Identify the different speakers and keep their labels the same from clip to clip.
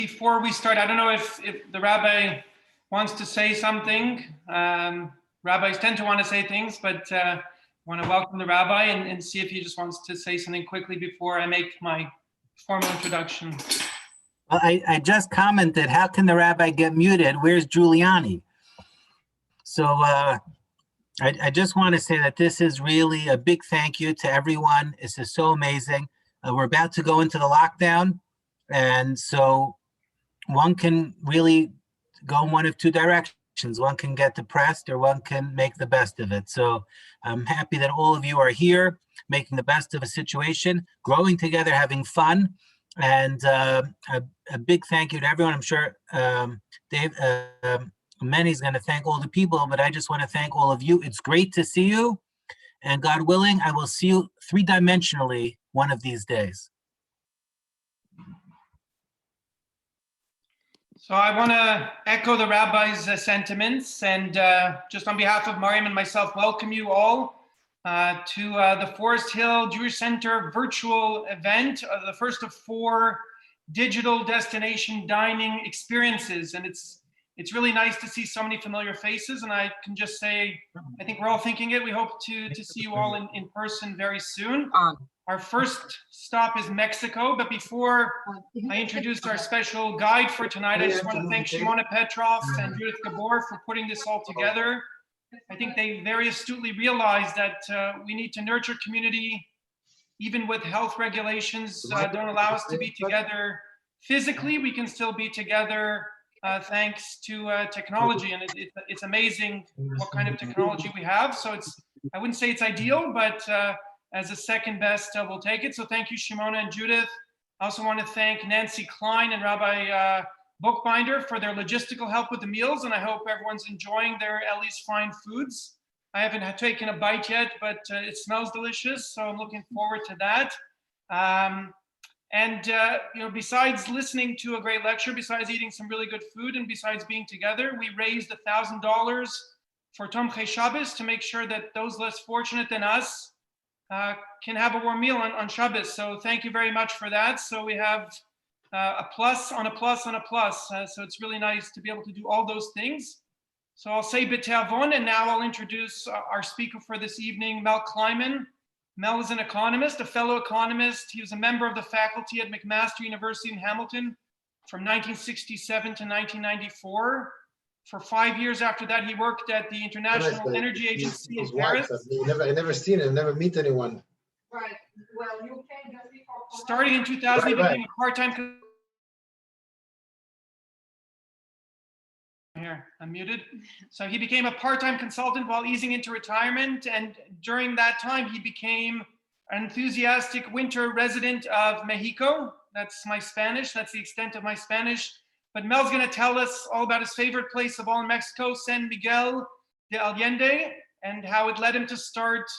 Speaker 1: Before we start, I don't know if the rabbi wants to say something. Rabbis tend to want to say things, but I want to welcome the rabbi and see if he just wants to say something quickly before I make my formal introduction.
Speaker 2: Well, I just commented, how can the rabbi get muted? Where's Giuliani? So I just want to say that this is really a big thank you to everyone. This is so amazing. We're about to go into the lockdown, and so one can really go in one of two directions. One can get depressed or one can make the best of it. So I'm happy that all of you are here, making the best of a situation, growing together, having fun. And a big thank you to everyone. I'm sure Dave, Manny's going to thank all the people, but I just want to thank all of you. It's great to see you. And God willing, I will see you three-dimensionally one of these days.
Speaker 1: So I want to echo the rabbi's sentiments and just on behalf of Mariam and myself, welcome you all to the Forest Hill Jewish Center virtual event, the first of 4 digital destination dining experiences. And it's really nice to see so many familiar faces. And I can just say, I think we're all thinking it. We hope to see you all in person very soon. Our first stop is Mexico, but before I introduce our special guide for tonight, I just want to thank Shimona Petrov and Judith Gabor for putting this all together. I think they very astutely realized that we need to nurture community, even with health regulations don't allow us to be together physically. We can still be together thanks to technology, and it's amazing what kind of technology we have. So I wouldn't say it's ideal, but as a second best, we'll take it. So thank you, Shimona and Judith. I also want to thank Nancy Klein and Rabbi Bookbinder for their logistical help with the meals, and I hope everyone's enjoying their Ellie's fine foods. I haven't taken a bite yet, but it smells delicious, so I'm looking forward to that. Besides listening to a great lecture, besides eating some really good food, and besides being together, we raised $1,000 for Tomchei Shabbos to make sure that those less fortunate than us can have a warm meal on Shabbos. So thank you very much for that. So we have a plus on a plus on a plus. So it's really nice to be able to do all those things. So I'll say B'Te'avon, and now I'll introduce our speaker for this evening, Mel Kliman. Mel is an economist, a fellow economist. He was a member of the faculty at McMaster University in Hamilton from 1967 to 1994. For 5 years after that, he worked at the International Energy Agency in Paris.
Speaker 3: I never seen him, never meet anyone.
Speaker 4: Right. Well, you can just before.
Speaker 1: Starting in 2000, he became a part-time. Here, I'm muted. So he became a part-time consultant while easing into retirement. And during that time, he became an enthusiastic winter resident of Mexico. That's my Spanish. That's the extent of my Spanish. But Mel's going to tell us all about his favorite place of all in Mexico, San Miguel de Allende, and how it led him to start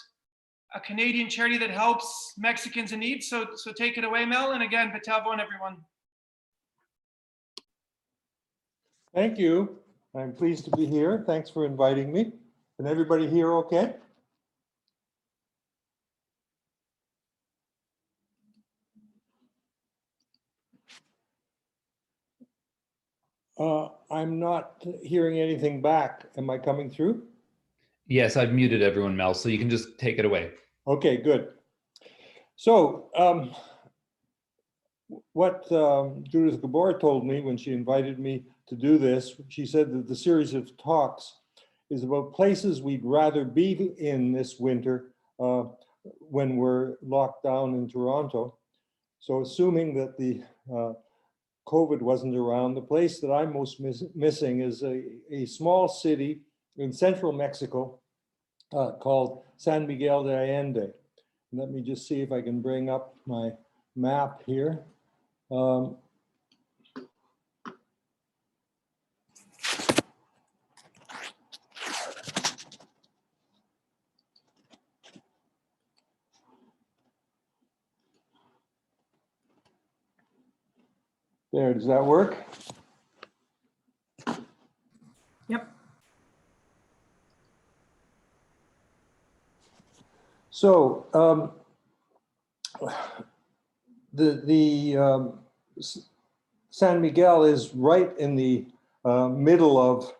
Speaker 1: a Canadian charity that helps Mexicans in need. So take it away, Mel. And again, B'Te'avon, everyone.
Speaker 5: Thank you. I'm pleased to be here. Thanks for inviting me. Can everybody hear okay? I'm not hearing anything back. Am I coming through?
Speaker 6: Yes, I've muted everyone, Mel, so you can just take it away. Okay,
Speaker 5: good. So what Judith Gabor told me when she invited me to do this, she said that the series of talks is about places we'd rather be in this winter when we're locked down in Toronto. So assuming that the COVID wasn't around, the place that I'm most missing is a small city in central Mexico called San Miguel de Allende. Let me just see if I can bring up my map here. There, does that work?
Speaker 4: Yep.
Speaker 5: So the San Miguel is right in the middle of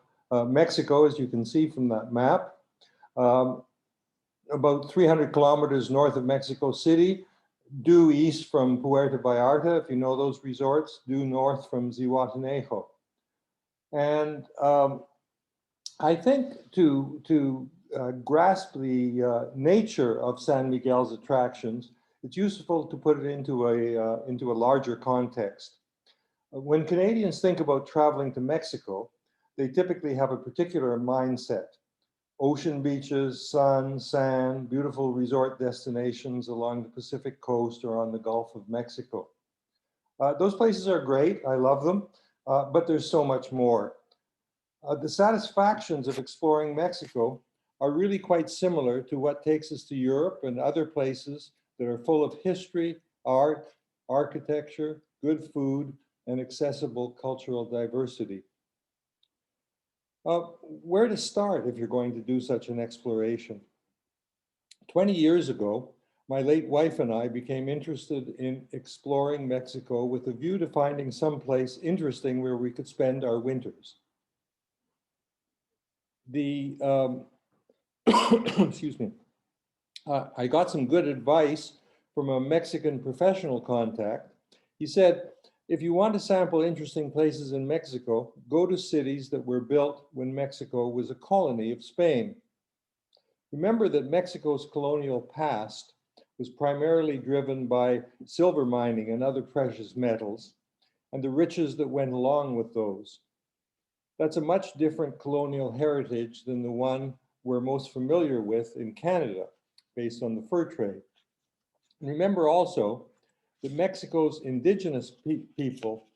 Speaker 5: Mexico, as you can see from that map. About 300 kilometers north of Mexico City, due east from Puerto Vallarta, if you know those resorts, due north from Zihuatanejo. And I think to grasp the nature of San Miguel's attractions, it's useful to put it into a larger context. When Canadians think about traveling to Mexico, they typically have a particular mindset. Ocean beaches, sun, sand, beautiful resort destinations along the Pacific coast or on the Gulf of Mexico. Those places are great, I love them, but there's so much more. The satisfactions of exploring Mexico are really quite similar to what takes us to Europe and other places that are full of history, art, architecture, good food, and accessible cultural diversity. Where to start if you're going to do such an exploration? 20 years ago, my late wife and I became interested in exploring Mexico with a view to finding some place interesting where we could spend our winters. Excuse me. I got some good advice from a Mexican professional contact. He said, if you want to sample interesting places in Mexico, go to cities that were built when Mexico was a colony of Spain. Remember that Mexico's colonial past was primarily driven by silver mining and other precious metals, and the riches that went along with those. That's a much different colonial heritage than the one we're most familiar with in Canada, based on the fur trade. And remember also that Mexico's indigenous people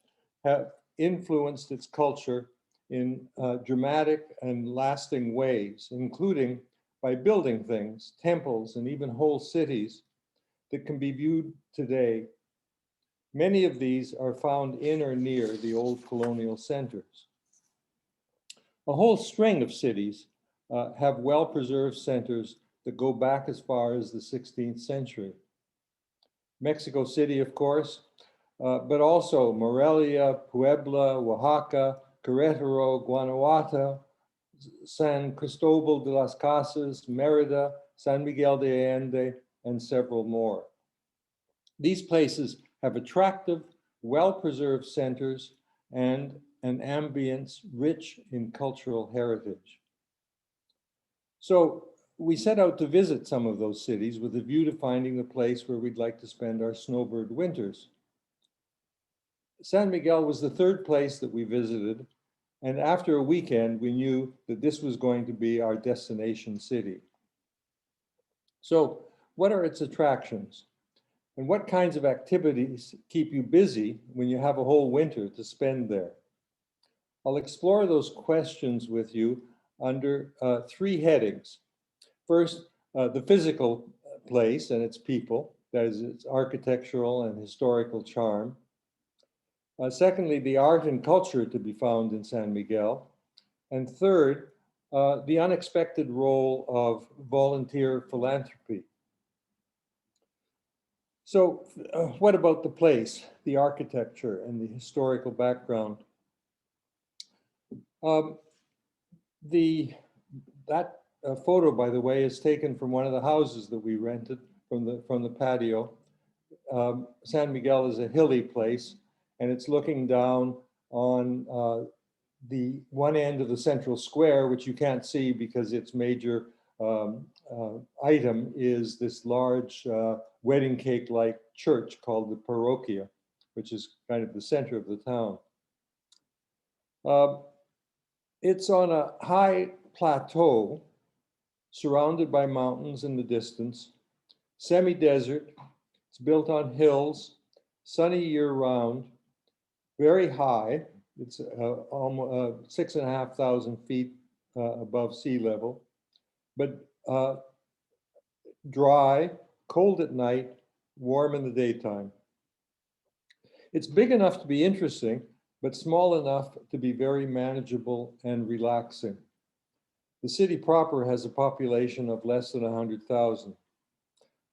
Speaker 5: have influenced its culture in dramatic and lasting ways, including by building things, temples, and even whole cities that can be viewed today. Many of these are found in or near the old colonial centers. A whole string of cities have well-preserved centers that go back as far as the 16th century. Mexico City, of course, but also Morelia, Puebla, Oaxaca, Querétaro, Guanajuato, San Cristobal de las Casas, Mérida, San Miguel de Allende, and several more. These places have attractive, well-preserved centers and an ambience rich in cultural heritage. So we set out to visit some of those cities with a view to finding the place where we'd like to spend our snowbird winters. San Miguel was the third place that we visited, and after a weekend, we knew that this was going to be our destination city. So what are its attractions? And what kinds of activities keep you busy when you have a whole winter to spend there? I'll explore those questions with you under three headings. First, the physical place and its people, that is its architectural and historical charm. Secondly, the art and culture to be found in San Miguel. And third, the unexpected role of volunteer philanthropy. So what about the place, the architecture, and the historical background? That photo, by the way, is taken from one of the houses that we rented from the patio. San Miguel is a hilly place, and it's looking down on the one end of the central square, which you can't see because its major item is this large wedding cake-like church called the Parroquia, which is kind of the center of the town. It's on a high plateau surrounded by mountains in the distance, semi-desert. It's built on hills, sunny year-round, very high. It's almost 6,500 feet above sea level, but dry, cold at night, warm in the daytime. It's big enough to be interesting, but small enough to be very manageable and relaxing. The city proper has a population of less than 100,000.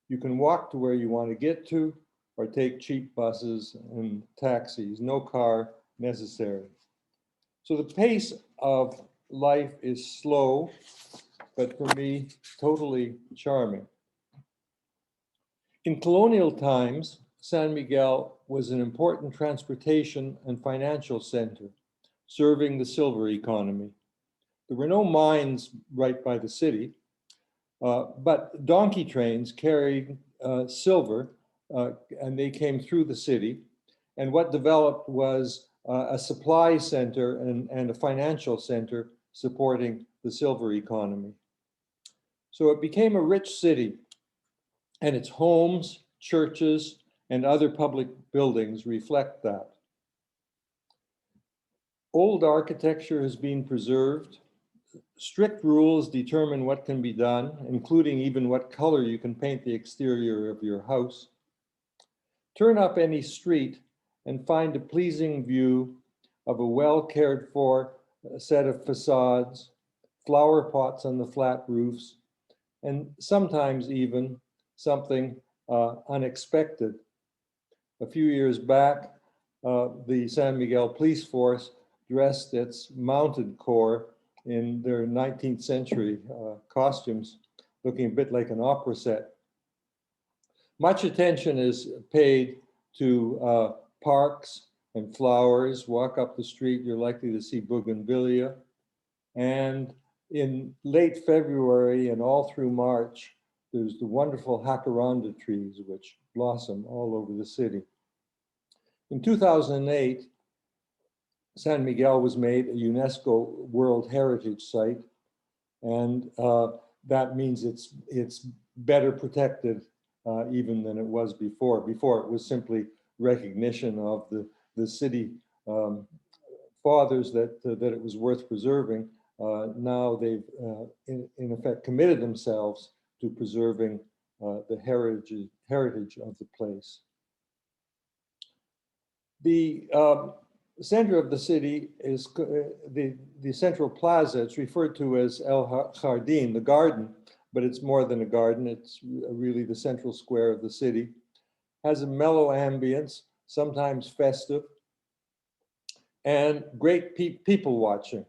Speaker 5: You can walk to where you want to get to or take cheap buses and taxis, no car, necessary. So the pace of life is slow, but for me, totally charming. In colonial times, San Miguel was an important transportation and financial center, serving the silver economy. There were no mines right by the city, but donkey trains carried silver, and they came through the city. And what developed was a supply center and a financial center supporting the silver economy. So it became a rich city, and its homes, churches, and other public buildings reflect that. Old architecture has been preserved. Strict rules determine what can be done, including even what color you can paint the exterior of your house. Turn up any street and find a pleasing view of a well cared for set of facades, flower pots on the flat roofs, and sometimes even something unexpected. A few years back, the San Miguel Police Force dressed its mounted corps in their 19th century costumes, looking a bit like an opera set. Much attention is paid to parks and flowers. Walk up the street, you're likely to see bougainvillea. And in late February and all through March, there's the wonderful jacaranda trees which blossom all over the city. In 2008, San Miguel was made a UNESCO World Heritage Site, and that means it's better protected even than it was before. Before it was simply recognition of the city fathers that it was worth preserving. Now they've in effect committed themselves to preserving the heritage of the place. The center of the city is the central plaza. It's referred to as El Jardín, the garden, but it's more than a garden. It's really the central square of the city. Has a mellow ambience, sometimes festive, and great people watching.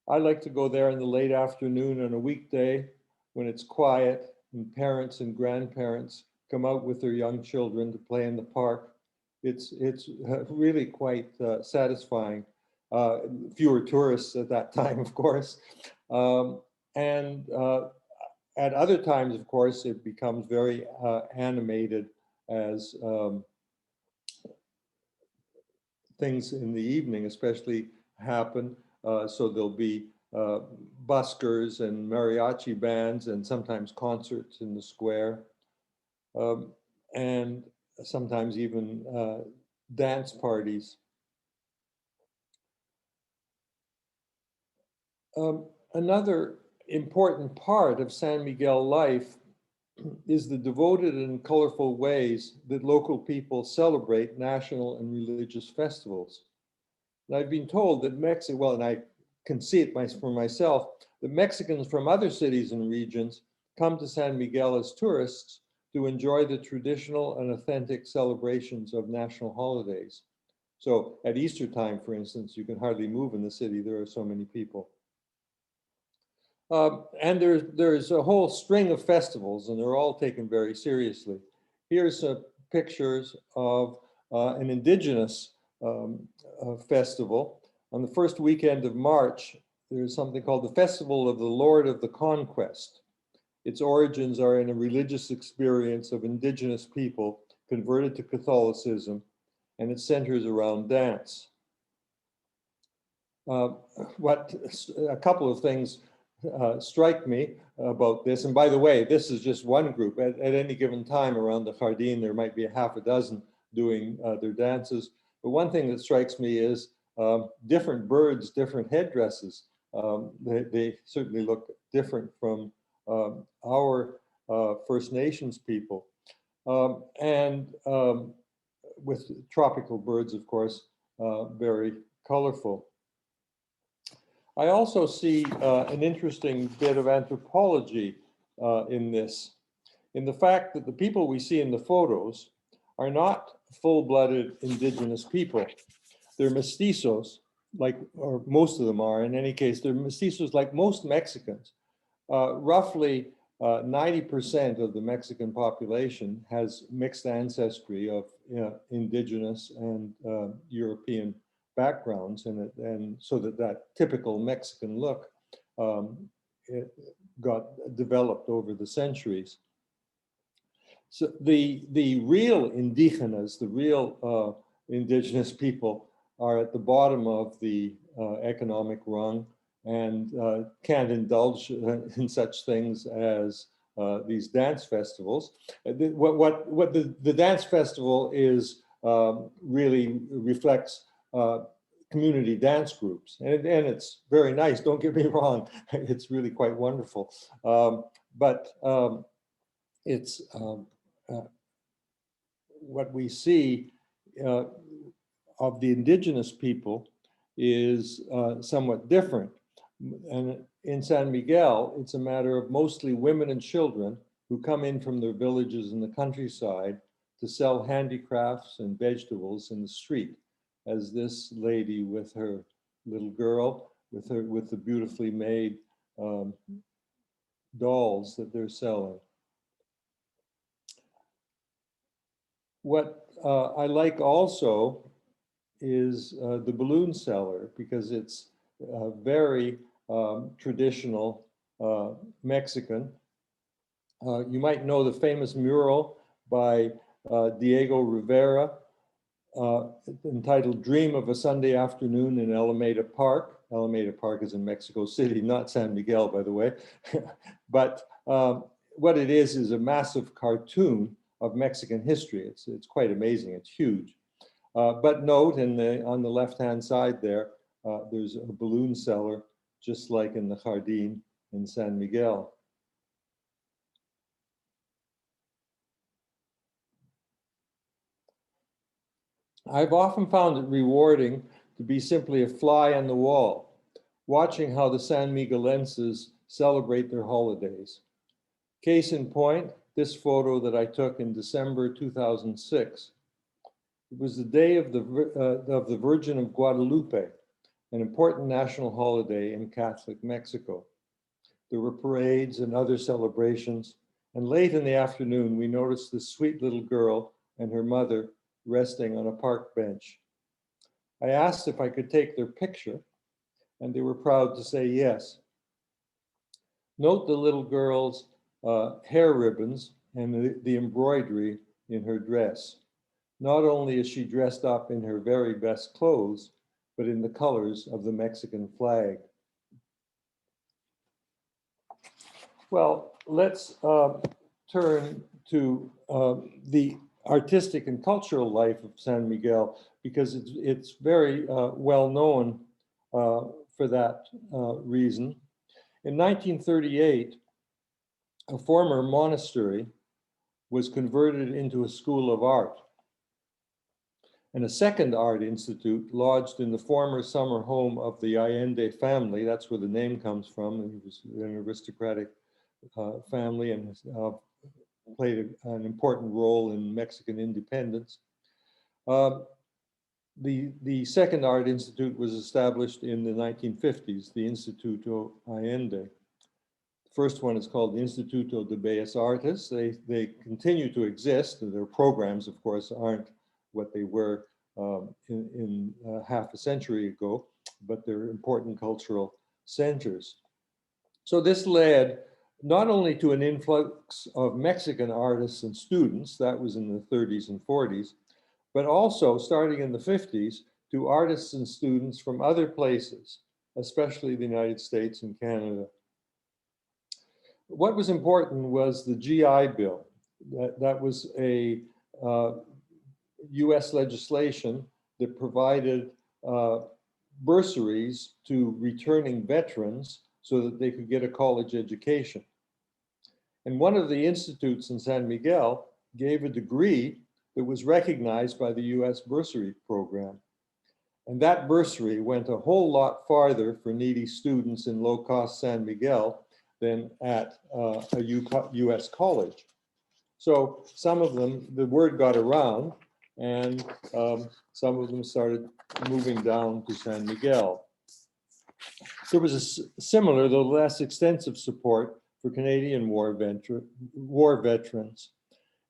Speaker 5: I like to go there in the late afternoon on a weekday when it's quiet and parents and grandparents come out with their young children to play in the park. It's really quite satisfying. Fewer tourists at that time, of course. And at other times, of course, it becomes very animated as things in the evening especially happen. So there'll be buskers and mariachi bands and sometimes concerts in the square. And sometimes even dance parties. Another important part of San Miguel life is the devoted and colorful ways that local people celebrate national and religious festivals. And I've been told that Mexico, and I can see it for myself, that Mexicans from other cities and regions come to San Miguel as tourists to enjoy the traditional and authentic celebrations of national holidays. So at Easter time, for instance, you can hardly move in the city. There are so many people. And there's a whole string of festivals, and they're all taken very seriously. Here's pictures of an indigenous festival. On the first weekend of March, there's something called the Festival of the Lord of the Conquest. Its origins are in a religious experience of indigenous people converted to Catholicism, and it centers around dance. A couple of things strike me about this, and by the way, this is just one group. At any given time around the Jardín, there might be a half a dozen doing their dances. But one thing that strikes me is different birds, different headdresses. They certainly look different from our First Nations people. And with tropical birds, of course, very colorful. I also see an interesting bit of anthropology in this, in the fact that the people we see in the photos are not full-blooded indigenous people. they're mestizos, like, or most of them are in any case, they're mestizos like most Mexicans. Roughly 90% of the Mexican population has mixed ancestry of indigenous and European backgrounds, and so that typical Mexican look it got developed over the centuries. So the real indigenas, the real indigenous people, are at the bottom of the economic rung and can't indulge in such things as these dance festivals. What the dance festival is really reflects community dance groups, and it's very nice. Don't get me wrong; it's really quite wonderful. But it's what we see of the indigenous people is somewhat different. And in San Miguel, it's a matter of mostly women and children who come in from their villages in the countryside to sell handicrafts and vegetables in the street, as this lady with her little girl, with the beautifully made dolls that they're selling. What I like also is the balloon seller, because it's very traditional Mexican. You might know the famous mural by Diego Rivera entitled "Dream of a Sunday Afternoon in Alameda Park." Alameda Park is in Mexico City, not San Miguel, by the way. But what it is a massive cartoon of Mexican history. It's quite amazing. It's huge. But note on the left-hand side there, there's a balloon seller, just like in the Jardín in San Miguel. I've often found it rewarding to be simply a fly on the wall, watching how the San Miguelenses celebrate their holidays. Case in point, this photo that I took in December 2006. It was the day of the Virgin of Guadalupe, an important national holiday in Catholic Mexico. There were parades and other celebrations, and late in the afternoon, we noticed this sweet little girl and her mother resting on a park bench. I asked if I could take their picture, and they were proud to say yes. Note the little girl's hair ribbons and the embroidery in her dress. Not only is she dressed up in her very best clothes, but in the colors of the Mexican flag. Well, let's turn to the artistic and cultural life of San Miguel, because it's very well known for that reason. In 1938, a former monastery was converted into a school of art. And a second art institute lodged in the former summer home of the Allende family. That's where the name comes from. He was an aristocratic family and played an important role in Mexican independence. The second art institute was established in the 1950s, the Instituto Allende. The first one is called the Instituto de Bellas Artes. They continue to exist. Their programs, of course, aren't what they were in half a century ago, but they're important cultural centers. So this led not only to an influx of Mexican artists and students, that was in the 30s and 40s, but also starting in the 50s to artists and students from other places, especially the United States and Canada. What was important was the GI Bill. That was a US legislation that provided bursaries to returning veterans so that they could get a college education. And one of the institutes in San Miguel gave a degree that was recognized by the US bursary program. And that bursary went a whole lot farther for needy students in low-cost San Miguel than at a US college. So some of them, the word got around, and some of them started moving down to San Miguel. There was a similar, though less extensive, support for Canadian war veterans.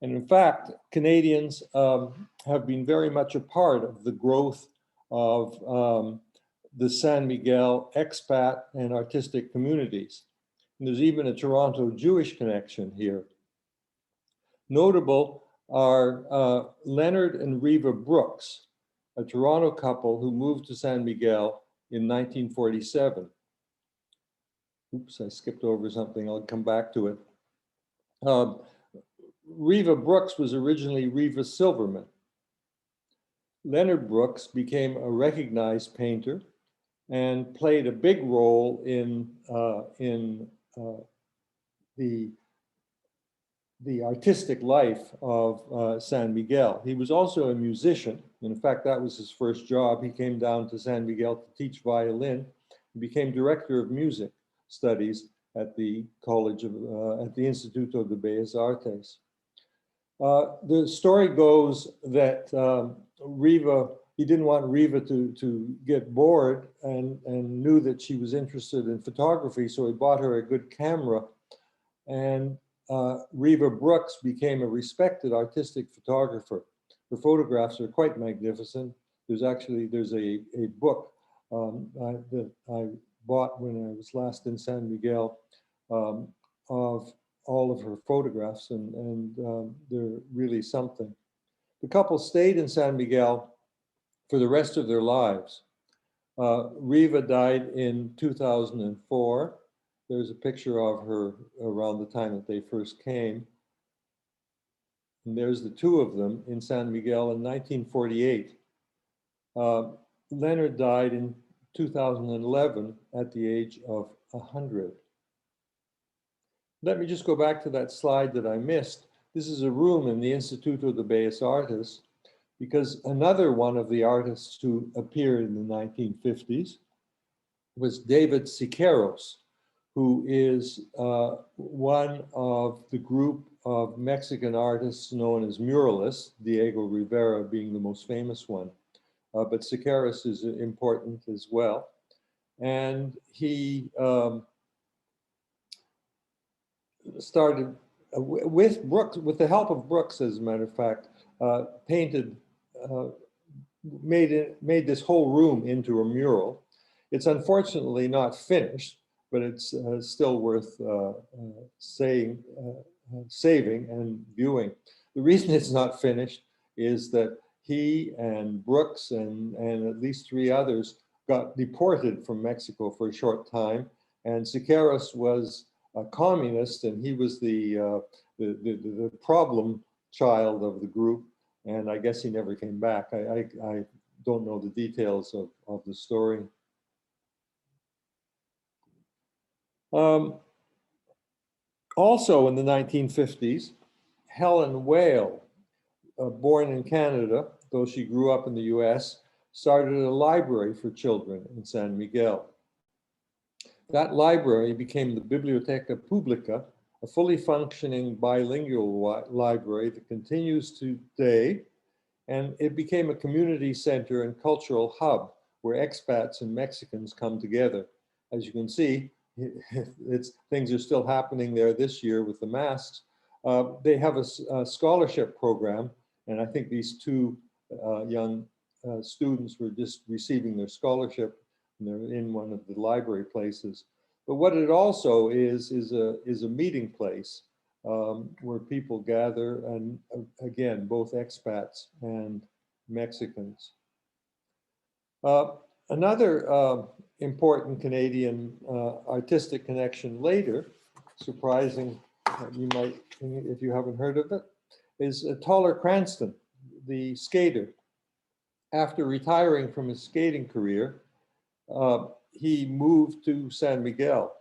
Speaker 5: And in fact, Canadians have been very much a part of the growth of the San Miguel expat and artistic communities. And there's even a Toronto Jewish connection here. Notable are Leonard and Reva Brooks, a Toronto couple who moved to San Miguel in 1947. Oops, I skipped over something. I'll come back to it. Reva Brooks was originally Reva Silverman. Leonard Brooks became a recognized painter and played a big role in the artistic life of San Miguel. He was also a musician. And in fact, that was his first job. He came down to San Miguel to teach violin and became director of music studies at the College of, at the Instituto de Bellas Artes. The story goes that Reva, he didn't want Reva to get bored and knew that she was interested in photography, so he bought her a good camera. And Reva Brooks became a respected artistic photographer. Her photographs are quite magnificent. There's a book that I bought when I was last in San Miguel of all of her photographs, and they're really something. The couple stayed in San Miguel for the rest of their lives. Reva died in 2004. There's a picture of her around the time that they first came. And there's the two of them in San Miguel in 1948. Leonard died in 2011 at the age of 100. Let me just go back to that slide that I missed. This is a room in the Instituto de Bellas Artes, because another one of the artists who appeared in the 1950s was David Siqueiros, who is one of the group of Mexican artists known as muralists, Diego Rivera being the most famous one. But Siqueiros is important as well. And he started with Brooks, with the help of Brooks, as a matter of fact, painted, made this whole room into a mural. It's unfortunately not finished, but it's still worth saving and viewing. The reason it's not finished is that he and Brooks and at least 3 others got deported from Mexico for a short time, and Siqueiros was a communist, and he was the problem child of the group, and I guess he never came back. I don't know the details of the story. Also in the 1950s, Helen Whale, born in Canada, though she grew up in the US, started a library for children in San Miguel. That library became the Biblioteca Publica, a fully functioning bilingual library that continues today, and it became a community center and cultural hub where expats and Mexicans come together. As you can see, things are still happening there this year with the masks. They have a scholarship program, and I think these 2 young students were just receiving their scholarship, and they're in one of the library places. But what it also is a meeting place where people gather, and again, both expats and Mexicans. Another important Canadian artistic connection later, surprising, you might, if you haven't heard of it, is Toller Cranston, the skater. After retiring from his skating career, he moved to San Miguel.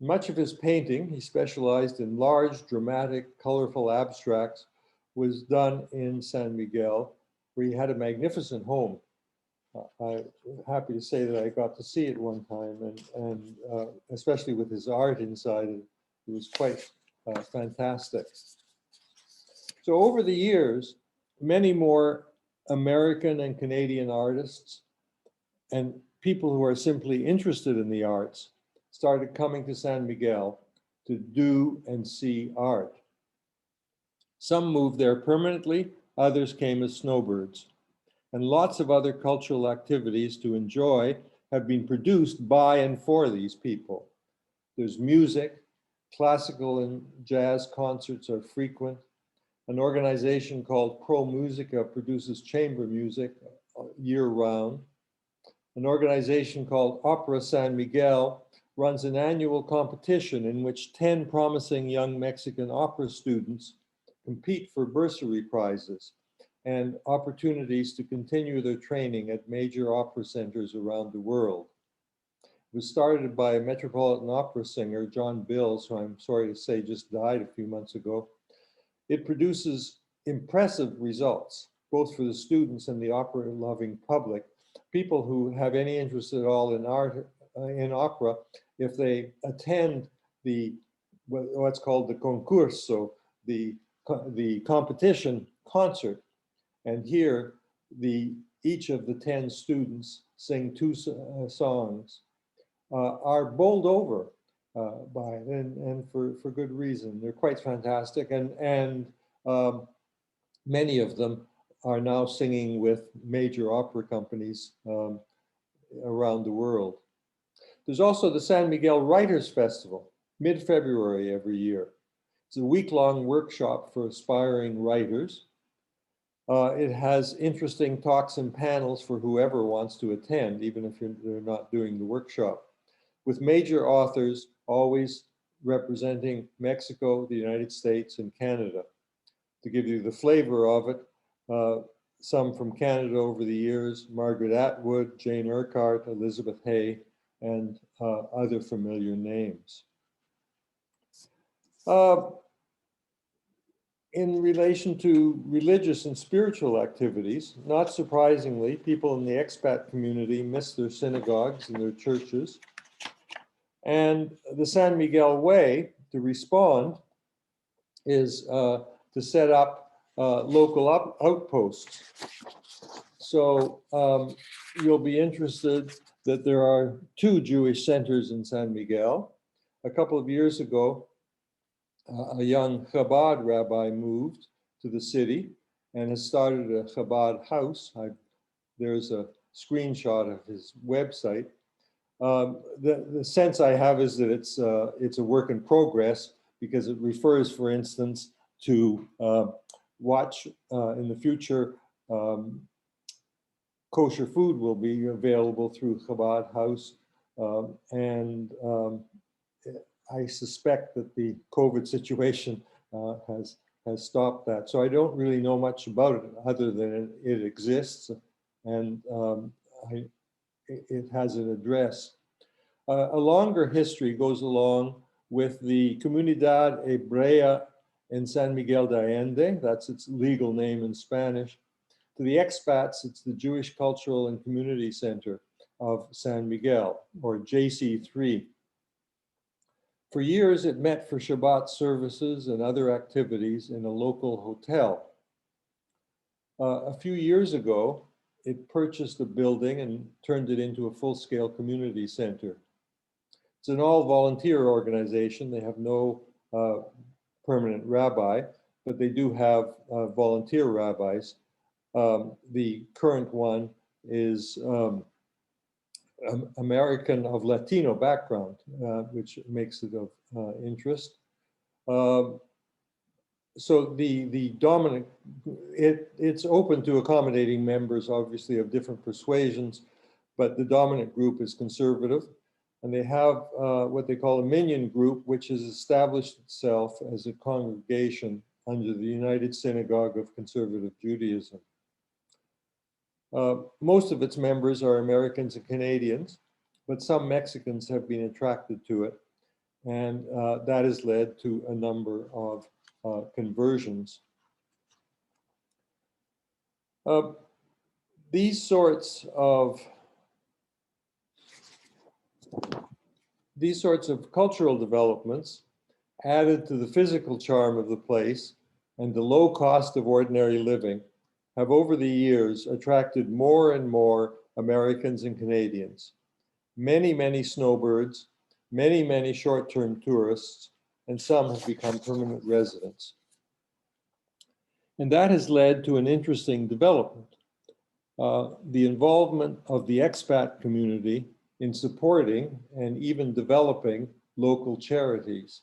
Speaker 5: Much of his painting, he specialized in large, dramatic, colorful abstracts, was done in San Miguel, where he had a magnificent home. I'm happy to say that I got to see it one time, and especially with his art inside, it was quite fantastic. So over the years, many more American and Canadian artists and people who are simply interested in the arts started coming to San Miguel to do and see art. Some moved there permanently, others came as snowbirds. And lots of other cultural activities to enjoy have been produced by and for these people. There's music, classical and jazz concerts are frequent. An organization called Pro Musica produces chamber music year-round. An organization called Opera San Miguel runs an annual competition in which 10 promising young Mexican opera students compete for bursary prizes and opportunities to continue their training at major opera centers around the world. It was started by a Metropolitan Opera singer, John Bills, who I'm sorry to say just died a few months ago. It produces impressive results, both for the students and the opera-loving public. People who have any interest at all in art, in opera, if they attend what's called the concurso, the competition concert, and here each of the 10 students sing 2 songs, are bowled over by it, and for good reason. They're quite fantastic, and many of them are now singing with major opera companies around the world. There's also the San Miguel Writers Festival, mid-February every year. It's a week-long workshop for aspiring writers. It has interesting talks and panels for whoever wants to attend, even if they're not doing the workshop, with major authors always representing Mexico, the United States, and Canada. To give you the flavor of it, some from Canada over the years: Margaret Atwood, Jane Urquhart, Elizabeth Hay, and other familiar names. In relation to religious and spiritual activities, not surprisingly, people in the expat community miss their synagogues and their churches. And the San Miguel way to respond is to set up local outposts. So you'll be interested that there are 2 Jewish centers in San Miguel. A couple of years ago, a young Chabad rabbi moved to the city and has started a Chabad house. There's a screenshot of his website. The sense I have is that it's a work in progress, because it refers, for instance, to watch in the future. Kosher food will be available through Chabad House, and I suspect that the COVID situation has stopped that. So I don't really know much about it other than it exists, and it has an address. A longer history goes along with the Comunidad Hebrea in San Miguel de Allende. That's its legal name in Spanish. To the expats, it's the Jewish Cultural and Community Center of San Miguel, or JC3. For years, it met for Shabbat services and other activities in a local hotel. A few years ago, it purchased a building and turned it into a full-scale community center. It's an all-volunteer organization. They have no permanent rabbi, but they do have volunteer rabbis. The current one is American of Latino background, which makes it of interest. So the dominant, it's open to accommodating members, obviously, of different persuasions, but the dominant group is conservative. And they have what they call a minion group, which has established itself as a congregation under the United Synagogue of Conservative Judaism. Most of its members are Americans and Canadians, but some Mexicans have been attracted to it. And that has led to a number of conversions. These sorts of cultural developments, added to the physical charm of the place and the low cost of ordinary living, have over the years attracted more and more Americans and Canadians. Many, many snowbirds, many, many short-term tourists, and some have become permanent residents. And that has led to an interesting development. The involvement of the expat community in supporting and even developing local charities.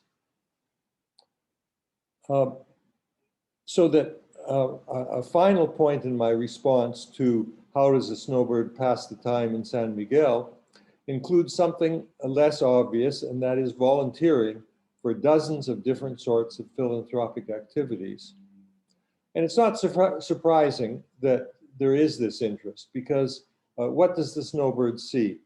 Speaker 5: So that a final point in my response to how does a snowbird pass the time in San Miguel includes something less obvious, and that is volunteering for dozens of different sorts of philanthropic activities. And it's not surprising that there is this interest, because what does the snowbird see?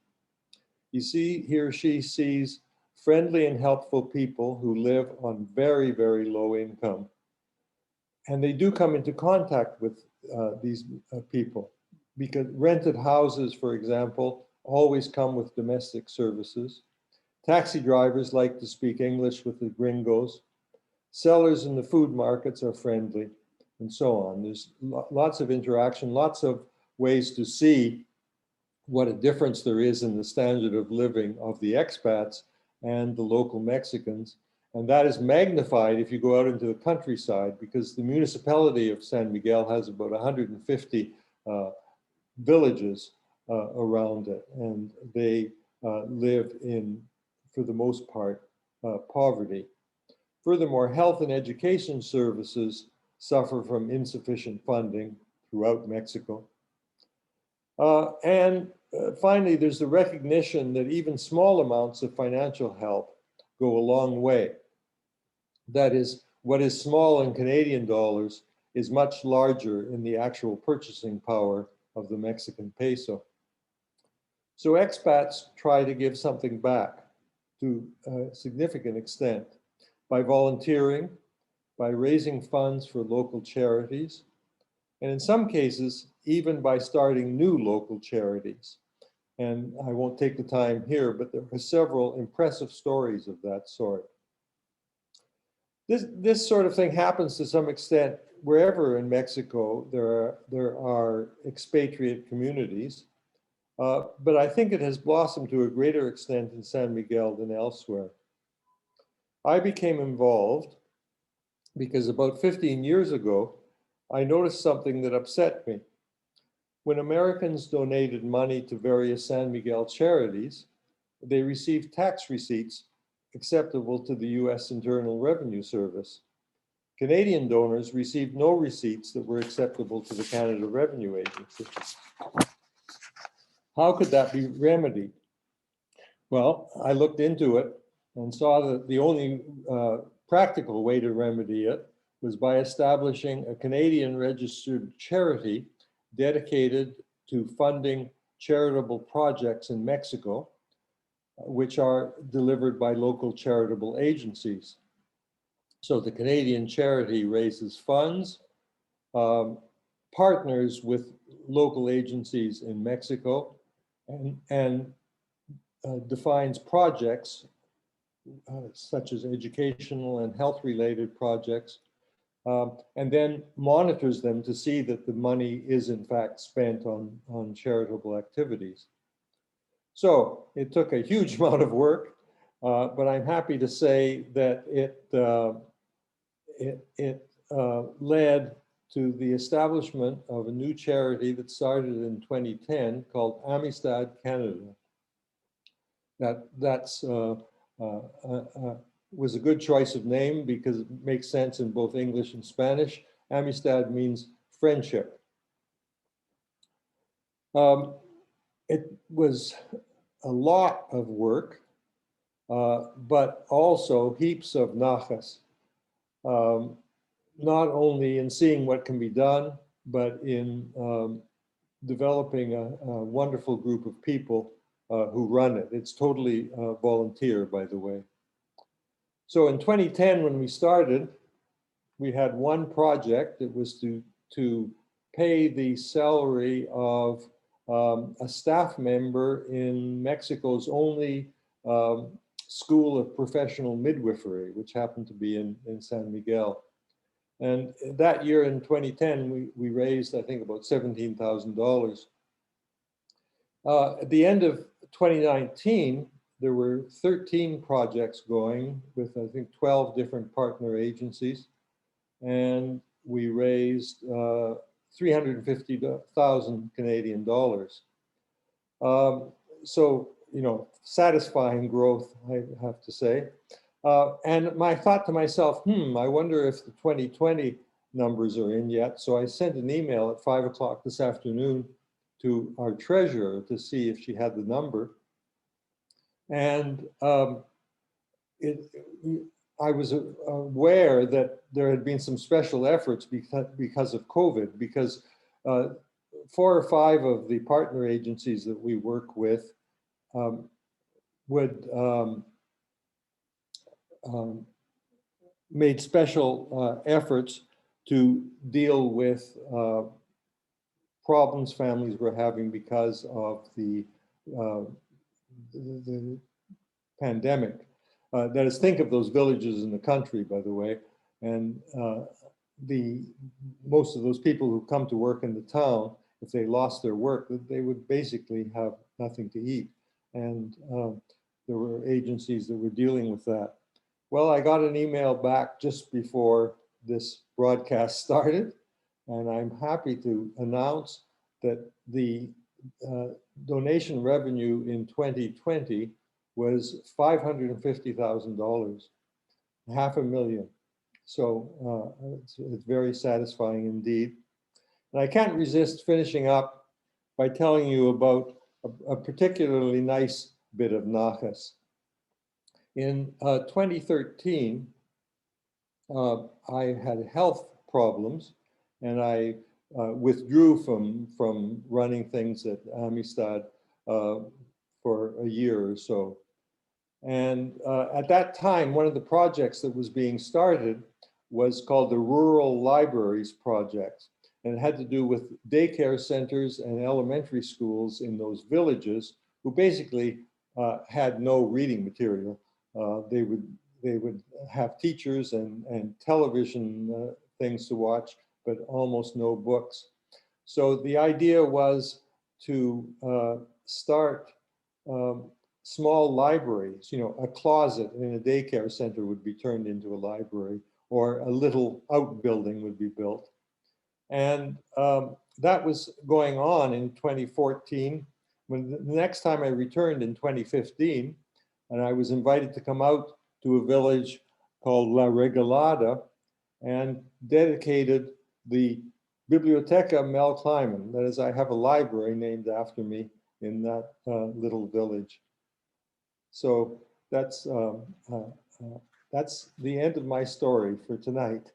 Speaker 5: You see, he or she sees friendly and helpful people who live on very, very low income. And they do come into contact with these people, because rented houses, for example, always come with domestic services. Taxi drivers like to speak English with the gringos. Sellers in the food markets are friendly, and so on. There's lots of interaction, lots of ways to see what a difference there is in the standard of living of the expats and the local Mexicans. And that is magnified if you go out into the countryside, because the municipality of San Miguel has about 150 villages around it, and they live in, for the most part, poverty. Furthermore, health and education services suffer from insufficient funding throughout Mexico. Finally, there's the recognition that even small amounts of financial help go a long way. That is, what is small in Canadian dollars is much larger in the actual purchasing power of the Mexican peso. So expats try to give something back to a significant extent by volunteering, by raising funds for local charities, and in some cases, even by starting new local charities. And I won't take the time here, but there are several impressive stories of that sort. This sort of thing happens to some extent wherever in Mexico there are expatriate communities, but I think it has blossomed to a greater extent in San Miguel than elsewhere. I became involved because about 15 years ago, I noticed something that upset me. When Americans donated money to various San Miguel charities, they received tax receipts acceptable to the US Internal Revenue Service. Canadian donors received no receipts that were acceptable to the Canada Revenue Agency. How could that be remedied? Well, I looked into it and saw that the only practical way to remedy it was by establishing a Canadian registered charity dedicated to funding charitable projects in Mexico, which are delivered by local charitable agencies. So the Canadian charity raises funds, partners with local agencies in Mexico, and defines projects such as educational and health-related projects, and then monitors them to see that the money is in fact spent on charitable activities. So it took a huge amount of work, but I'm happy to say that it led to the establishment of a new charity that started in 2010 called Amistad Canada. That's was a good choice of name because it makes sense in both English and Spanish. Amistad means friendship. It was a lot of work, but also heaps of najas, not only in seeing what can be done, but in developing a wonderful group of people who run it. It's totally volunteer, by the way. So in 2010, when we started, we had one project. It was to pay the salary of a staff member in Mexico's only school of professional midwifery, which happened to be in San Miguel. And that year in 2010, we raised, I think, about $17,000. At the end of 2019, there were 13 projects going with, I think, 12 different partner agencies. And we raised 350,000 Canadian dollars. So, you know, satisfying growth, I have to say. And I thought to myself, I wonder if the 2020 numbers are in yet. So I sent an email at 5 o'clock this afternoon to our treasurer to see if she had the number. And I was aware that there had been some special efforts because of COVID, because 4 or 5 of the partner agencies that we work with made special efforts to deal with problems families were having because of the pandemic. That is, think of those villages in the country, by the way, and most of those people who come to work in the town, if they lost their work, they would basically have nothing to eat. And there were agencies that were dealing with that. Well, I got an email back just before this broadcast started, and I'm happy to announce that the donation revenue in 2020 was $550,000, $500,000. So it's very satisfying indeed. And I can't resist finishing up by telling you about a particularly nice bit of nachas. In 2013, I had health problems, and I withdrew from running things at Amistad for a year or so. And at that time, one of the projects that was being started was called the Rural Libraries Project. And it had to do with daycare centers and elementary schools in those villages who basically had no reading material. They would have teachers and television things to watch, but almost no books. So the idea was to start small libraries. You know, a closet in a daycare center would be turned into a library, or a little outbuilding would be built. And that was going on in 2014. When the next time I returned in 2015, and I was invited to come out to a village called La Regalada and dedicated the Biblioteca Mel Kliman. That is, I have a library named after me in that little village. So that's the end of my story for tonight.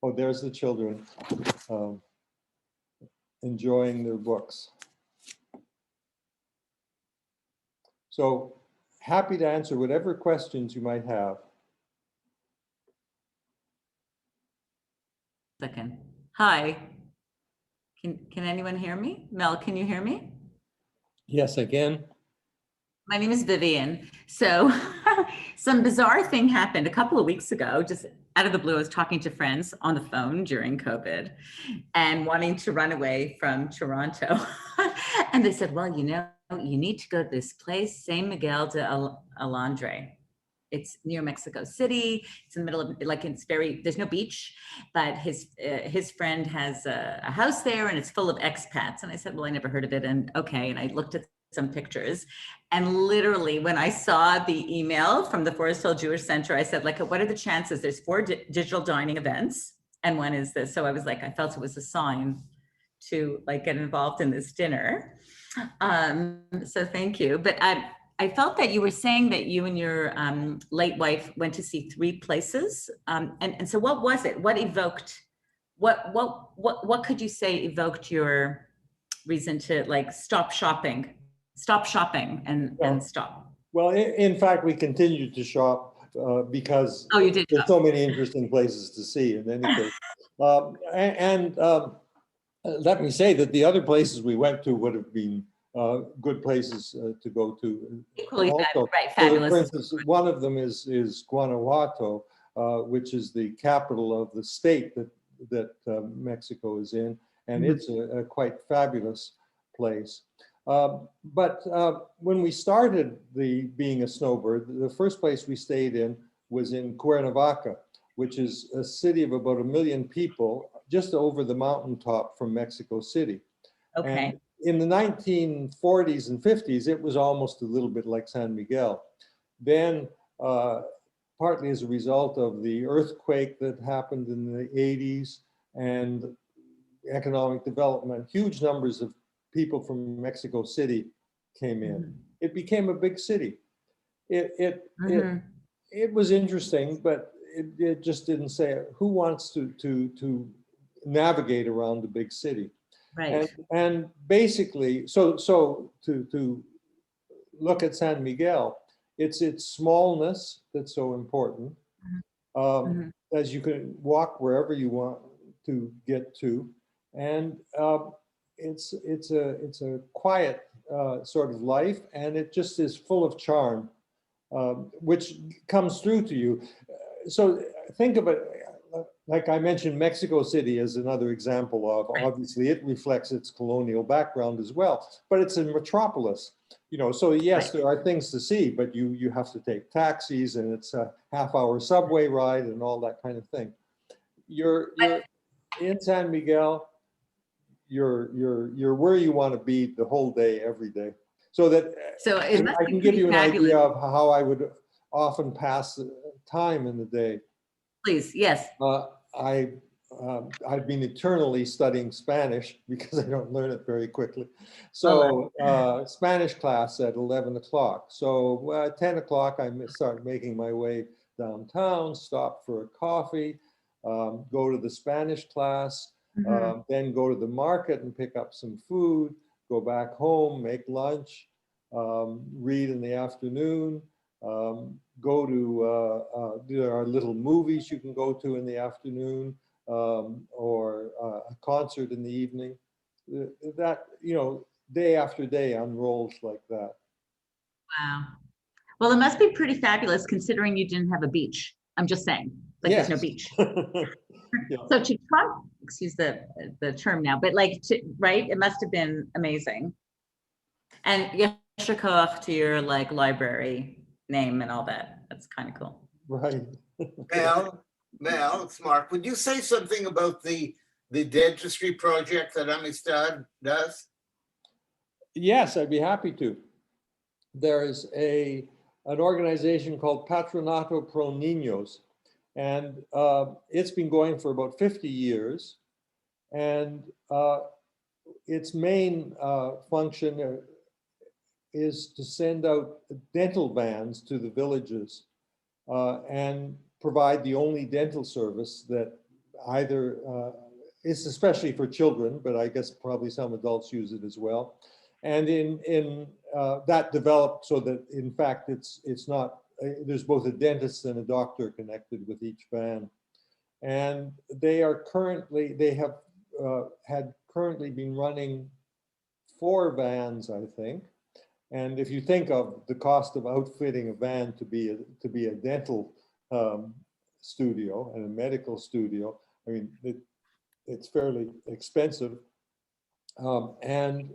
Speaker 5: Oh, there's the children enjoying their books. So happy to answer whatever questions you might have.
Speaker 7: Second. Hi. Can anyone hear me? Mel, can you hear me?
Speaker 5: Yes, again.
Speaker 7: My name is Vivian. So some bizarre thing happened a couple of weeks ago, just out of the blue. I was talking to friends on the phone during COVID and wanting to run away from Toronto. And they said, well, you know, you need to go to this place, San Miguel de Allende. It's near Mexico City. It's in the middle of, like, it's very, there's no beach, but his friend has a house there and it's full of expats. And I said, well, I never heard of it. And okay. And I looked at some pictures, and literally when I saw the email from the Forest Hill Jewish Center, I said, like, what are the chances? There's 4 digital dining events, and one is this. So I was like, I felt it was a sign to, like, get involved in this dinner. So thank you. But I felt that you were saying that you and your late wife went to see 3 places. And so what was it? What evoked, what could you say evoked your reason to, like, stop shopping and stop? Well,
Speaker 5: in fact, we continued to shop because
Speaker 7: you did
Speaker 5: there's
Speaker 7: shop.
Speaker 5: so many interesting places to see in any case. Let me say that the other places we went to would have been good places to go to.
Speaker 7: Equally
Speaker 5: also.
Speaker 7: right,
Speaker 5: So,
Speaker 7: fabulous.
Speaker 5: for instance, one of them is Guanajuato, which is the capital of the state that Mexico is in, and it's a quite fabulous place. But when we started being a snowbird, the first place we stayed in was in Cuernavaca, which is a city of about 1 million people, just over the mountaintop from Mexico City.
Speaker 7: Okay.
Speaker 5: And in the 1940s and 50s, it was almost a little bit like San Miguel. Then, partly as a result of the earthquake that happened in the 80s and economic development, huge numbers of people from Mexico City came in. It became a big city. It was interesting, but it just didn't say who wants to navigate around the big city.
Speaker 7: Right.
Speaker 5: And basically, so to look at San Miguel, it's its smallness that's so important. As you can walk wherever you want to get to, and it's a quiet sort of life, and it just is full of charm, which comes through to you. So think of it, like I mentioned, Mexico City is another example of, obviously it reflects its colonial background as well, but it's a metropolis, you know, so yes, there are things to see, but you have to take taxis, and it's a half-hour subway ride and all that kind of thing. You're in San Miguel, you're where you want to be the whole day, every day. So that
Speaker 7: it must
Speaker 5: I
Speaker 7: be
Speaker 5: can give
Speaker 7: pretty
Speaker 5: you an
Speaker 7: fabulous.
Speaker 5: idea of how I would often pass the time in the day.
Speaker 7: Please, yes.
Speaker 5: I've been eternally studying Spanish because I don't learn it very quickly. So Spanish class at 11 o'clock. So at 10 o'clock, I start making my way downtown, stop for a coffee, go to the Spanish class, then go to the market and pick up some food, go back home, make lunch, read in the afternoon, go to, there are little movies you can go to in the afternoon, or a concert in the evening. That, you know, day after day unrolls like that.
Speaker 7: Wow. Well, it must be pretty fabulous considering you didn't have a beach. I'm just saying, like there's no beach.
Speaker 5: Yeah.
Speaker 7: So to Trump, excuse the term now, but like, right, it must have been amazing. And yasher koach to your like library name and all that. That's kind of cool.
Speaker 5: Right.
Speaker 8: Mel, it's Mark. Would you say something about the dentistry project that Amistad does?
Speaker 5: Yes, I'd be happy to. There is an organization called Patronato Pro Niños, and it's been going for about 50 years. And its main function is to send out dental vans to the villages and provide the only dental service that either is especially for children, but I guess probably some adults use it as well. And in that developed so that in fact it's not, there's both a dentist and a doctor connected with each van. And they have had currently been running 4 vans, I think. And if you think of the cost of outfitting a van to be a dental studio and a medical studio, I mean, it's fairly expensive. And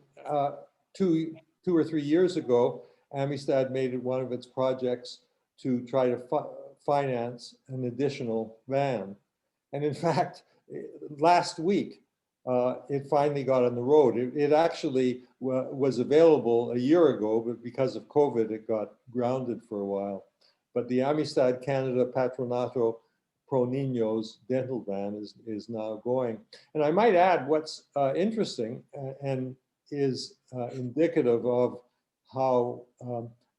Speaker 5: 2 or 3 years ago, Amistad made it one of its projects to try to finance an additional van. And in fact, last week, it finally got on the road. It actually was available a year ago, but because of COVID, it got grounded for a while. But the Amistad Canada Patronato Pro Niños dental van is now going. And I might add what's interesting and is indicative of how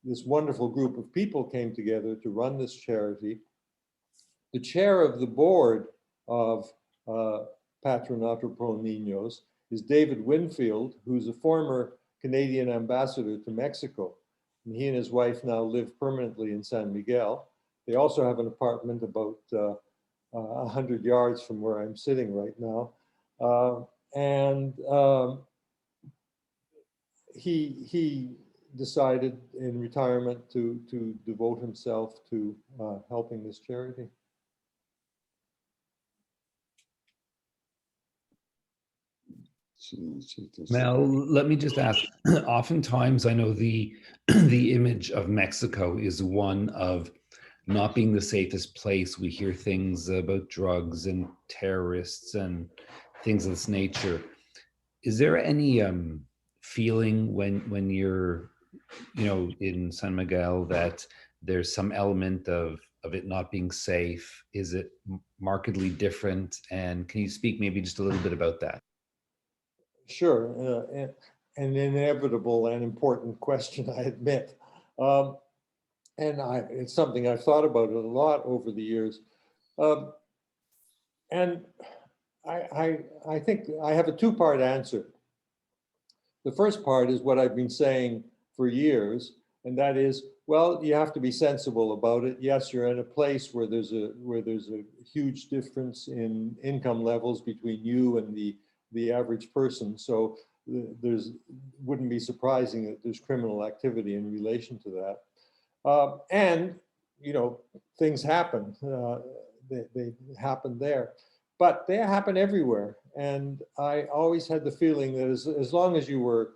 Speaker 5: this wonderful group of people came together to run this charity. The chair of the board of Patronato Pro Niños is David Winfield, who's a former Canadian ambassador to Mexico. And he and his wife now live permanently in San Miguel. They also have an apartment about 100 yards from where I'm sitting right now. He decided in retirement to devote himself to helping this charity.
Speaker 6: Mel, let me just ask. Oftentimes, I know the the image of Mexico is one of not being the safest place. We hear things about drugs and terrorists and things of this nature. Is there any feeling when you're, in San Miguel that there's some element of it not being safe? Is it markedly different? And can you speak maybe just a little bit about that?
Speaker 5: Sure, an inevitable and important question, I admit. And it's something I've thought about a lot over the years. And I think I have a two-part answer. The first part is what I've been saying for years, and that is, well, you have to be sensible about it. Yes, you're in a place where there's a huge difference in income levels between you and the average person. So wouldn't be surprising that there's criminal activity in relation to that. And, things happen. They happen there. But they happen everywhere. And I always had the feeling that as long as you were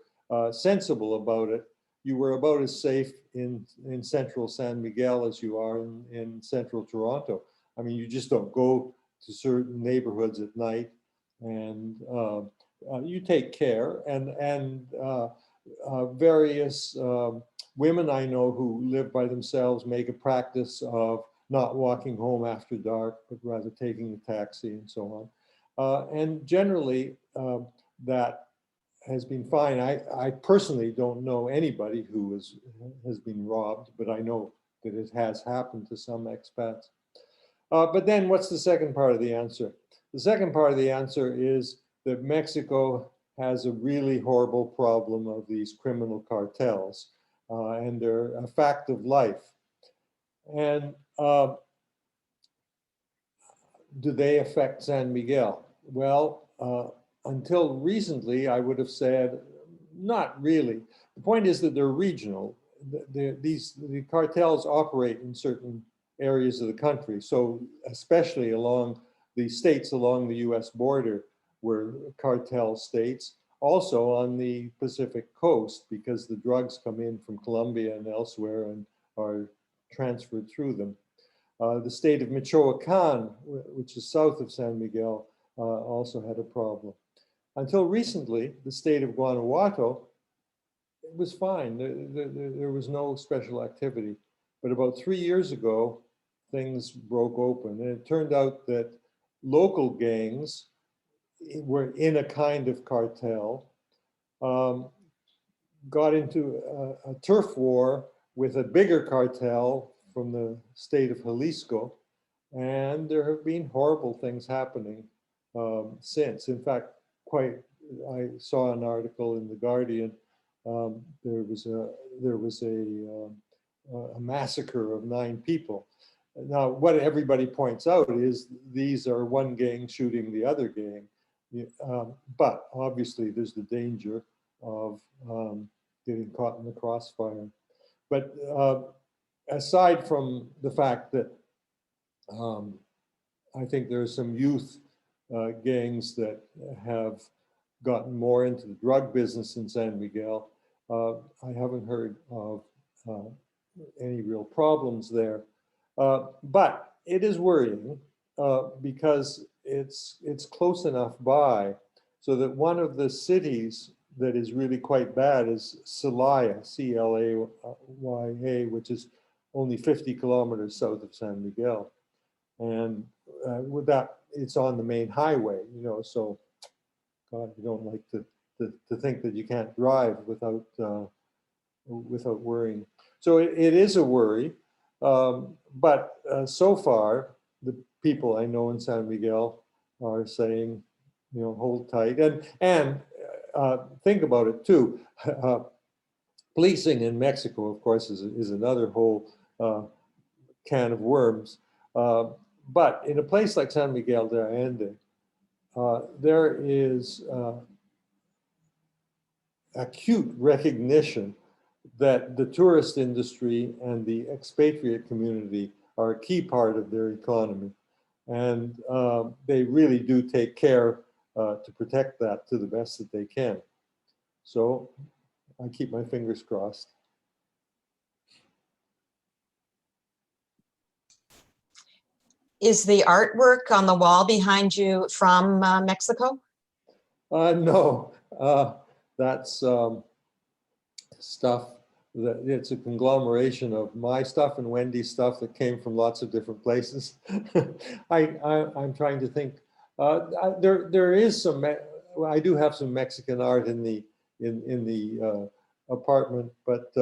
Speaker 5: sensible about it, you were about as safe in central San Miguel as you are in central Toronto. I mean, you just don't go to certain neighborhoods at night, and you take care. And various women I know who live by themselves make a practice of not walking home after dark, but rather taking a taxi and so on. And generally, that has been fine. I personally don't know anybody who has been robbed, but I know that it has happened to some expats. But then what's the second part of the answer? The second part of the answer is that Mexico has a really horrible problem of these criminal cartels, and they're a fact of life. And do they affect San Miguel? Well, until recently, I would have said, not really. The point is that they're regional. The cartels operate in certain areas of the country. So especially along the states along the US border were cartel states. Also on the Pacific coast, because the drugs come in from Colombia and elsewhere and are transferred through them. The state of Michoacan, which is south of San Miguel, also had a problem. Until recently, the state of Guanajuato, it was fine. There was no special activity. But about 3 years ago, things broke open. And it turned out that local gangs were in a kind of cartel, got into a turf war with a bigger cartel from the state of Jalisco, and there have been horrible things happening since. In fact, I saw an article in the Guardian. There was a massacre of 9 people. Now, what everybody points out is these are one gang shooting the other gang, but obviously there's the danger of getting caught in the crossfire. But aside from the fact that I think there are some youth gangs that have gotten more into the drug business in San Miguel, I haven't heard of any real problems there. But it is worrying because it's close enough by so that one of the cities that is really quite bad is Celaya, C-L-A-Y-A, which is only 50 kilometers south of San Miguel. And with that, it's on the main highway, so God, you don't like to think that you can't drive without worrying. So it is a worry, but so far, the people I know in San Miguel are saying, hold tight. And think about it too. Policing in Mexico, of course, is another whole can of worms. But in a place like San Miguel de Allende, there is acute recognition that the tourist industry and the expatriate community are a key part of their economy. And they really do take care to protect that to the best that they can. So I keep my fingers crossed.
Speaker 9: Is the artwork on the wall behind you from Mexico?
Speaker 5: No, that's stuff that it's a conglomeration of my stuff and Wendy's stuff that came from lots of different places. I'm trying to think. There is some. I do have some Mexican art in the apartment, but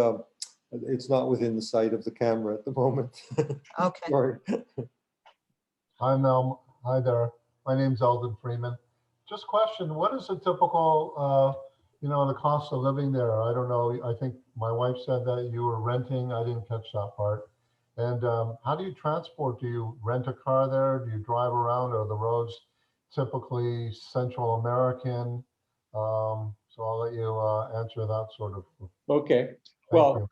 Speaker 5: it's not within the sight of the camera at the moment.
Speaker 9: Okay.
Speaker 5: Sorry.
Speaker 10: Hi, Mel. Hi there. My name's Eldon Freeman. Just question, what is a typical, the cost of living there? I don't know. I think my wife said that you were renting. I didn't catch that part. And how do you transport? Do you rent a car there? Do you drive around? Are the roads typically Central American? So I'll let you answer that sort of.
Speaker 5: Okay.
Speaker 10: Thank
Speaker 5: Well,
Speaker 10: you.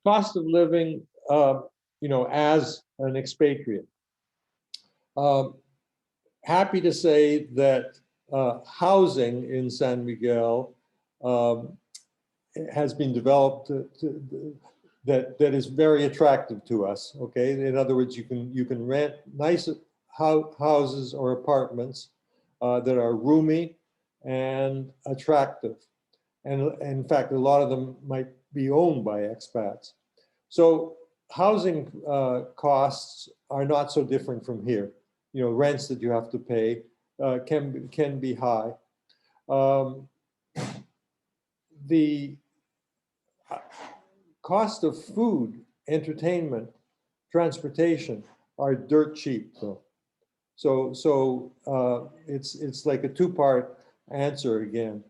Speaker 5: cost of living, as an expatriate. Happy to say that housing in San Miguel has been developed that is very attractive to us. Okay, in other words, you can rent nice houses or apartments that are roomy and attractive, and in fact, a lot of them might be owned by expats. So housing costs are not so different from here. Rents that you have to pay can be high. The cost of food, entertainment, transportation are dirt cheap, though. So it's like a two-part answer again.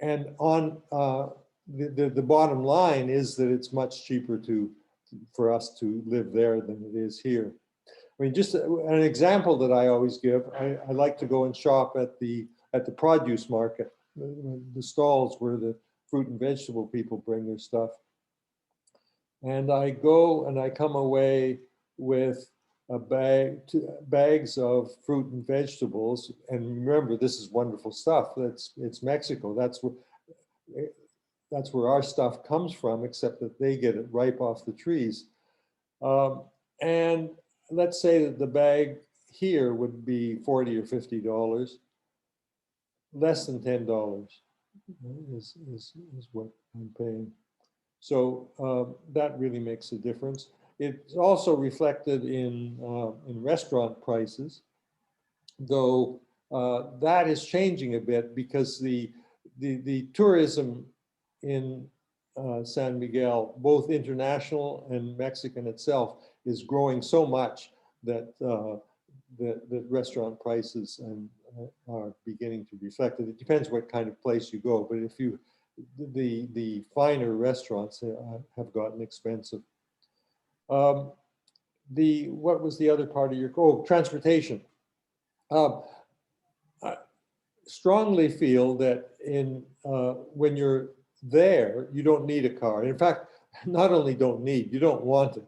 Speaker 5: And on the bottom line is that it's much cheaper for us to live there than it is here. I mean, just an example that I always give, I like to go and shop at the produce market, the stalls where the fruit and vegetable people bring their stuff. And I go and I come away with bags of fruit and vegetables. And remember, this is wonderful stuff. It's Mexico. That's where our stuff comes from, except that they get it ripe off the trees. And let's say that the bag here would be $40 or $50, less than $10 is what I'm paying. So that really makes a difference. It's also reflected in restaurant prices, though that is changing a bit because the tourism in San Miguel, both international and Mexican itself, is growing so much that that restaurant prices are beginning to reflect it. It depends what kind of place you go, but if you the finer restaurants have gotten expensive. What was the other part of your transportation? I strongly feel that when you're there, you don't need a car. In fact, not only you don't want it.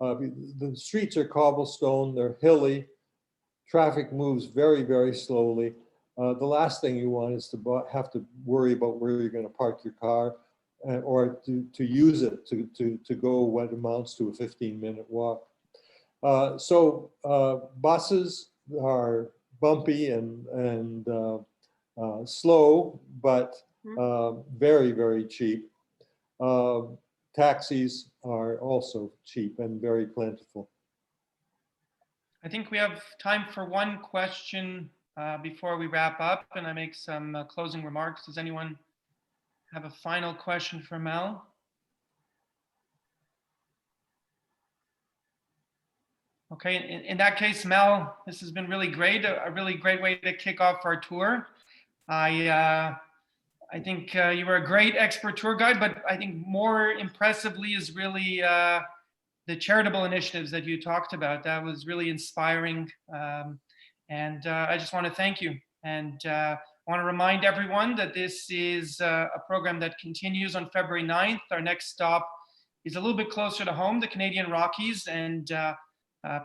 Speaker 5: The streets are cobblestone, they're hilly, traffic moves very, very slowly. The last thing you want is to have to worry about where you're going to park your car or to use it to go what amounts to a 15-minute walk. So buses are bumpy and slow, but very, very cheap. Taxis are also cheap and very plentiful.
Speaker 1: I think we have time for one question before we wrap up, and I make some closing remarks. Does anyone have a final question for Mel? Okay, in that case, Mel, this has been really great, a really great way to kick off our tour. I think you were a great expert tour guide, but I think more impressively is really the charitable initiatives that you talked about. That was really inspiring. And I just want to thank you. And I want to remind everyone that this is a program that continues on February 9th. Our next stop is a little bit closer to home, the Canadian Rockies. And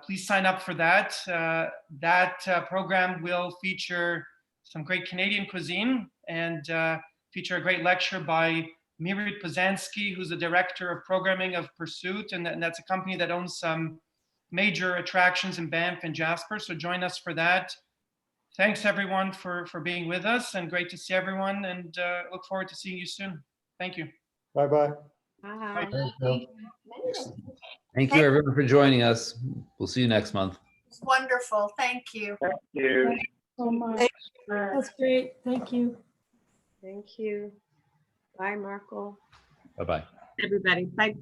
Speaker 1: please sign up for that. That program will feature some great Canadian cuisine and feature a great lecture by Mirit Pozansky, who's the director of programming of Pursuit, and that's a company that owns some major attractions in Banff and Jasper. So join us for that. Thanks everyone for being with us, and great to see everyone, and look forward to seeing you soon. Thank you.
Speaker 5: Bye-bye.
Speaker 4: Bye.
Speaker 10: Thank you.
Speaker 6: Thank you everyone for joining us. We'll see you next month.
Speaker 4: It's wonderful. Thank you.
Speaker 11: So much. That's great. Thank you.
Speaker 12: Thank you. Bye, Marco.
Speaker 6: Bye-bye.
Speaker 7: Everybody, bye.